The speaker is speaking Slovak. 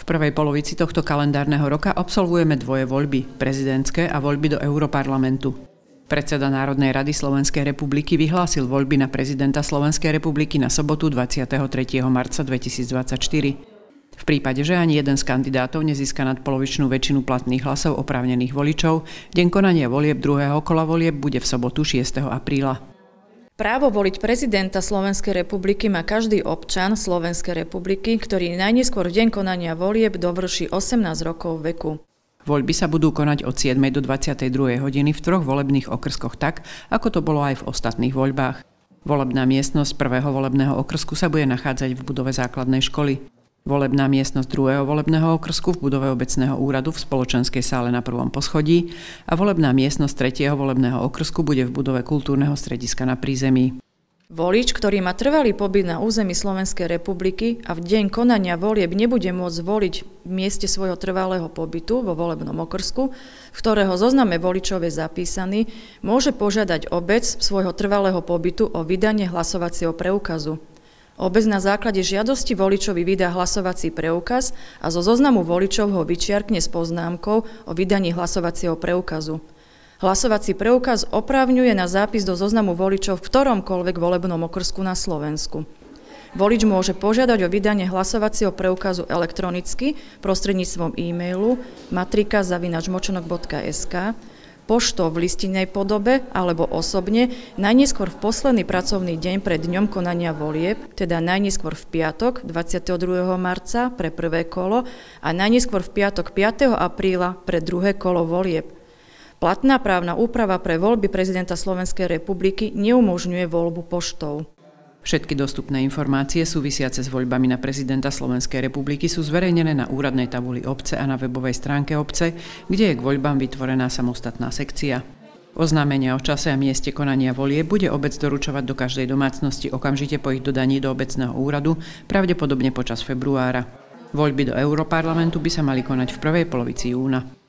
V prvej polovici tohto kalendárneho roka absolvujeme dvoje voľby, prezidentské a voľby do Europarlamentu. Predseda Národnej rady Slovenskej republiky vyhlásil voľby na prezidenta Slovenskej republiky na sobotu 23. marca 2024. V prípade, že ani jeden z kandidátov nezíska nadpolovičnú väčšinu platných hlasov oprávnených voličov, deň konania volieb druhého kola volieb bude v sobotu 6. apríla. Právo voliť prezidenta Slovenskej republiky má každý občan Slovenskej republiky, ktorý najneskôr v deň konania volieb dovrší 18 rokov veku. Voľby sa budú konať od 7. do 22. hodiny v troch volebných okrskoch tak, ako to bolo aj v ostatných voľbách. Volebná miestnosť prvého volebného okrsku sa bude nachádzať v budove základnej školy. Volebná miestnosť druhého volebného okrsku v budove obecného úradu v spoločenskej sále na prvom poschodí a volebná miestnosť tretieho volebného okrsku bude v budove kultúrneho strediska na prízemí. Volič, ktorý má trvalý pobyt na území Slovenskej republiky a v deň konania volieb nebude môcť voliť v mieste svojho trvalého pobytu vo volebnom okrsku, v ktorého zozname voličov je zapísaný, môže požiadať obec svojho trvalého pobytu o vydanie hlasovacieho preukazu. Obec na základe žiadosti voličovi vydá hlasovací preukaz a zo zoznamu voličov ho vyčiarkne s poznámkou o vydaní hlasovacieho preukazu. Hlasovací preukaz oprávňuje na zápis do zoznamu voličov v ktoromkoľvek volebnom okrsku na Slovensku. Volič môže požiadať o vydanie hlasovacieho preukazu elektronicky prostredníctvom e-mailu matrika@močonok.sk, poštou v listinnej podobe alebo osobne najneskôr v posledný pracovný deň pred dňom konania volieb, teda najneskôr v piatok 22. marca pre prvé kolo a najneskôr v piatok 5. apríla pre druhé kolo volieb. Platná právna úprava pre voľby prezidenta Slovenskej republiky neumožňuje voľbu poštou. Všetky dostupné informácie súvisiace s voľbami na prezidenta Slovenskej republiky sú zverejnené na úradnej tabuli obce a na webovej stránke obce, kde je k voľbám vytvorená samostatná sekcia. Oznámenia o čase a mieste konania volieb bude obec doručovať do každej domácnosti okamžite po ich dodaní do obecného úradu, pravdepodobne počas februára. Voľby do Europarlamentu by sa mali konať v prvej polovici júna.